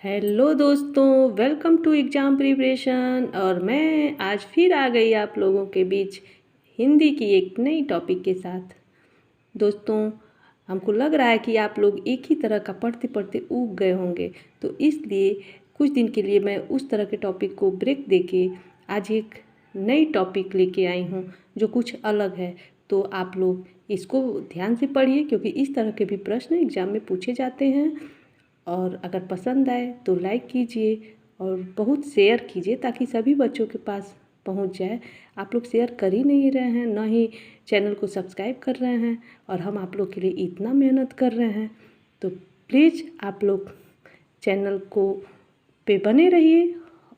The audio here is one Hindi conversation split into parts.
हेलो दोस्तों, वेलकम टू एग्ज़ाम प्रिपरेशन। और मैं आज फिर आ गई आप लोगों के बीच हिंदी की एक नई टॉपिक के साथ। दोस्तों, हमको लग रहा है कि आप लोग एक ही तरह का पढ़ते पढ़ते ऊब गए होंगे, तो इसलिए कुछ दिन के लिए मैं उस तरह के टॉपिक को ब्रेक देके आज एक नई टॉपिक लेके आई हूँ जो कुछ अलग है। तो आप लोग इसको ध्यान से पढ़िए, क्योंकि इस तरह के भी प्रश्न एग्ज़ाम में पूछे जाते हैं। और अगर पसंद आए तो लाइक कीजिए और बहुत शेयर कीजिए ताकि सभी बच्चों के पास पहुंच जाए। आप लोग शेयर कर ही नहीं रहे हैं, ना ही चैनल को सब्सक्राइब कर रहे हैं, और हम आप लोग के लिए इतना मेहनत कर रहे हैं। तो प्लीज़ आप लोग चैनल को पे बने रहिए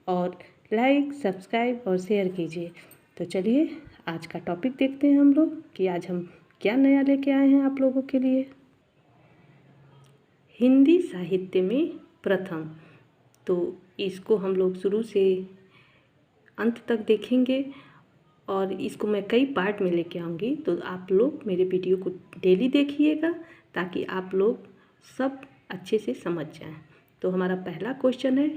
और लाइक, सब्सक्राइब और शेयर कीजिए। तो चलिए आज का टॉपिक देखते हैं हम लोग कि आज हम क्या नया लेके आए हैं आप लोगों के लिए। हिंदी साहित्य में प्रथम, तो इसको हम लोग शुरू से अंत तक देखेंगे और इसको मैं कई पार्ट में लेके आऊँगी। तो आप लोग मेरे वीडियो को डेली देखिएगा ताकि आप लोग सब अच्छे से समझ जाएं। तो हमारा पहला क्वेश्चन है,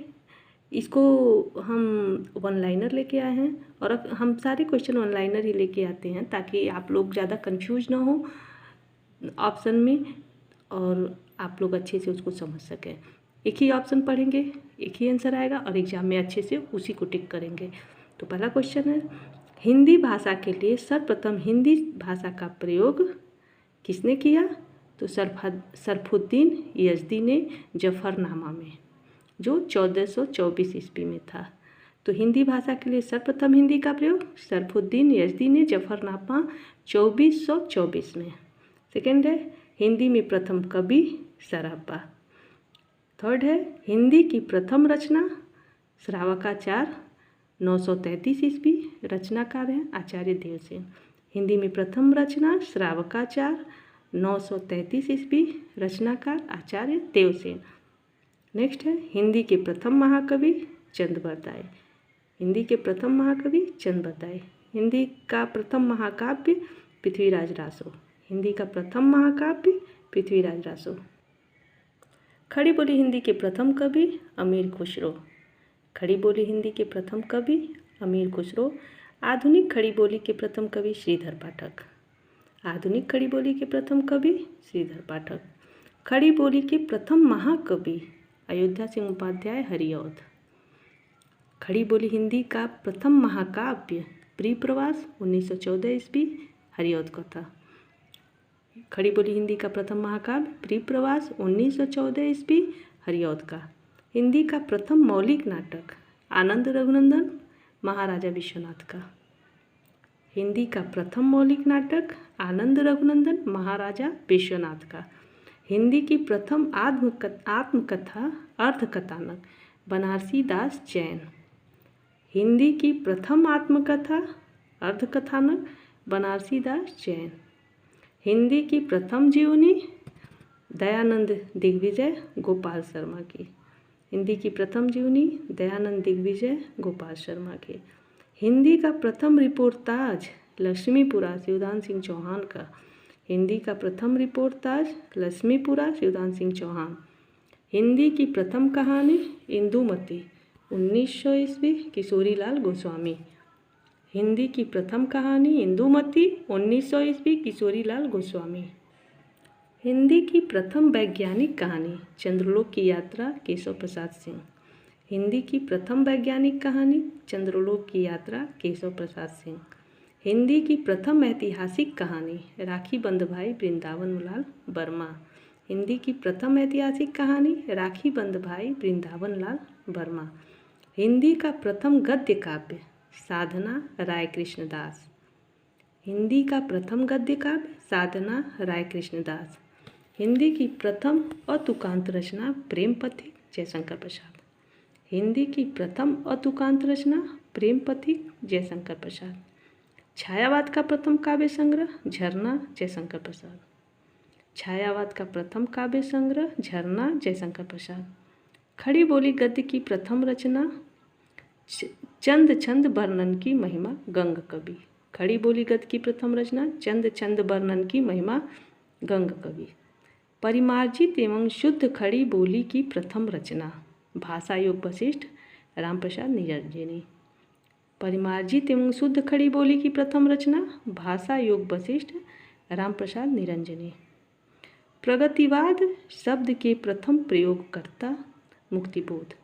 इसको हम वन लाइनर लेके आए हैं, और हम सारे क्वेश्चन वन लाइनर ही लेके आते हैं ताकि आप लोग ज़्यादा कंफ्यूज ना हो ऑप्शन में और आप लोग अच्छे से उसको समझ सकें। एक ही ऑप्शन पढ़ेंगे, एक ही आंसर आएगा और एग्ज़ाम में अच्छे से उसी को टिक करेंगे। तो पहला क्वेश्चन है, हिंदी भाषा के लिए सर्वप्रथम हिंदी भाषा का प्रयोग किसने किया? तो सरफुद्दीन यज़दी ने जफरनामा में, जो 1424 ईस्वी में था। तो हिंदी भाषा के लिए सर्वप्रथम हिंदी का प्रयोग सरफुद्दीन यज़दी ने जफरनामा 1424 में। सेकेंड है, हिंदी में प्रथम कवि सरापा। थर्ड है, हिंदी की प्रथम रचना श्रावकाचार 933 ईस्वी, रचनाकार हैं आचार्य देवसेन। हिंदी में प्रथम रचना श्रावकाचार 933 ईस्वी, रचनाकार आचार्य देवसेन। नेक्स्ट है, हिंदी के प्रथम महाकवि चंद्रबरदाई। हिंदी के प्रथम महाकवि चंद्रबरदाई। हिंदी का प्रथम महाकाव्य पृथ्वीराज रासो। हिंदी का प्रथम महाकाव्य पृथ्वीराज रासो। खड़ी बोली हिंदी के प्रथम कवि अमीर खुसरो। खड़ी बोली हिंदी के प्रथम कवि अमीर खुसरो। आधुनिक खड़ी बोली के प्रथम कवि श्रीधर पाठक। आधुनिक खड़ी बोली के प्रथम कवि श्रीधर पाठक। खड़ी बोली के प्रथम महाकवि अयोध्या सिंह उपाध्याय हरिऔध। खड़ी बोली हिंदी का प्रथम महाकाव्य प्रियप्रवास 1914 ईस्वी, हरिऔध का था। खड़ी बोली हिंदी का प्रथम महाकाव्य प्रियप्रवास 1914 ईस्वी, हरिऔध का। हिंदी का प्रथम मौलिक नाटक आनंद रघुनंदन महाराजा विश्वनाथ का। हिंदी का प्रथम मौलिक नाटक आनंद रघुनंदन महाराजा विश्वनाथ का। हिंदी की प्रथम आत्मकथा अर्धकथानक बनारसी दास जैन। हिंदी की प्रथम आत्मकथा अर्धकथानक बनारसी दास जैन। हिंदी की प्रथम जीवनी दयानंद दिग्विजय गोपाल शर्मा की। हिंदी की प्रथम जीवनी दयानंद दिग्विजय गोपाल शर्मा की। हिंदी का प्रथम रिपोर्टाज लक्ष्मीपुरा शिवदान सिंह चौहान का। हिंदी का प्रथम रिपोर्टाज लक्ष्मीपुरा शिवदान सिंह चौहान। हिंदी की प्रथम कहानी इंदुमती 1900 ईस्वी किशोरीलाल गोस्वामी। हिंदी की प्रथम कहानी इंदुमती 1900 ईस्वी किशोरीलाल गोस्वामी। हिंदी की प्रथम वैज्ञानिक कहानी चंद्रलोक की यात्रा केशव प्रसाद सिंह। हिंदी की प्रथम वैज्ञानिक कहानी चंद्रलोक की यात्रा केशव प्रसाद सिंह। हिंदी की प्रथम ऐतिहासिक कहानी राखी बंधभाई वृंदावन लाल वर्मा। हिंदी की प्रथम ऐतिहासिक कहानी राखी बंधभाई वृंदावन लाल वर्मा। हिंदी का प्रथम गद्य काव्य साधना राय कृष्णदास। हिंदी का प्रथम गद्य काव्य साधना राय कृष्णदास। हिंदी की प्रथम अतुकांत रचना प्रेम पथिक जयशंकर प्रसाद। हिंदी की प्रथम अतुकांत रचना प्रेम पथिक जयशंकर प्रसाद। छायावाद का प्रथम काव्य संग्रह झरना जयशंकर प्रसाद। छायावाद का प्रथम काव्य संग्रह झरना जयशंकर प्रसाद। खड़ी बोली गद्य की प्रथम रचना चंद छंद वर्णन की महिमा गंग कवि। खड़ी बोली गद्य की प्रथम रचना चंद छंद वर्णन की महिमा गंग कवि। परिमार्जित एवं शुद्ध खड़ी बोली की प्रथम रचना भाषा योग वशिष्ठ रामप्रसाद निरंजनी। परिमार्जित एवं शुद्ध खड़ी बोली की प्रथम रचना भाषा योग वशिष्ठ रामप्रसाद निरंजनी। प्रगतिवाद शब्द के प्रथम प्रयोगकर्ता मुक्तिबोध।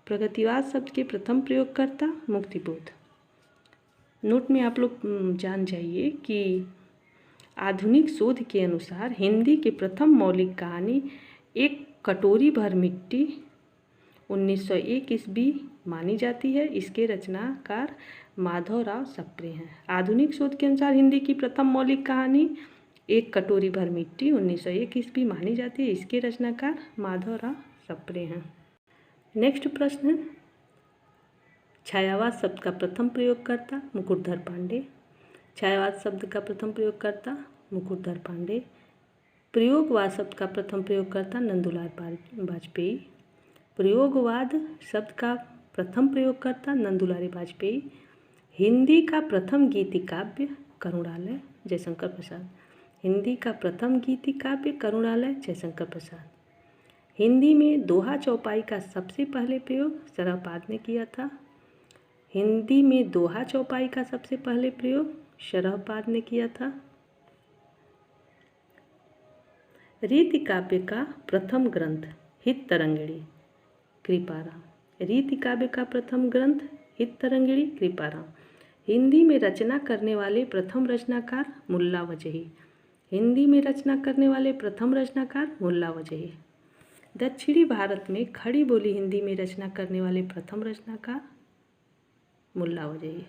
प्रगतिवाद शब्द के प्रथम प्रयोगकर्ता मुक्तिबोध। नोट में आप लोग जान जाइए कि आधुनिक शोध के अनुसार हिंदी की प्रथम मौलिक कहानी एक कटोरी भर मिट्टी 1901 ईस्वी मानी जाती है। इसके रचनाकार माधवराव सप्रे हैं। आधुनिक शोध के अनुसार हिंदी की प्रथम मौलिक कहानी एक कटोरी भर मिट्टी 1901 ईस्वी मानी जाती है। इसके रचनाकार माधवराव सप्रे हैं। नेक्स्ट प्रश्न है, छायावाद शब्द का प्रथम प्रयोगकर्ता मुकुटधर पांडे। छायावाद शब्द का प्रथम प्रयोगकर्ता मुकुटधर पांडे। प्रयोगवाद शब्द का प्रथम प्रयोगकर्ता नंदुलाल वाजपेयी। प्रयोगवाद शब्द का प्रथम प्रयोगकर्ता नंदुलाल वाजपेयी। हिंदी का प्रथम गीति काव्य करुणालय जयशंकर प्रसाद। हिंदी का प्रथम गीति काव्य करुणालय जयशंकर प्रसाद। हिंदी में दोहा चौपाई का सबसे पहले प्रयोग शरभपाद ने किया था। हिंदी में दोहा चौपाई का सबसे पहले प्रयोग शरभपाद ने किया था। रीति काव्य का प्रथम ग्रंथ हित तरंगिणी कृपाराम। रीति काव्य का प्रथम ग्रंथ हित तरंगिणी कृपाराम। हिंदी में रचना करने वाले प्रथम रचनाकार मुल्ला वजही। हिंदी में रचना करने वाले प्रथम रचनाकार मुल्ला वजही। दक्षिणी भारत में खड़ी बोली हिंदी में रचना करने वाले प्रथम रचनाकार मुल्ला वजही।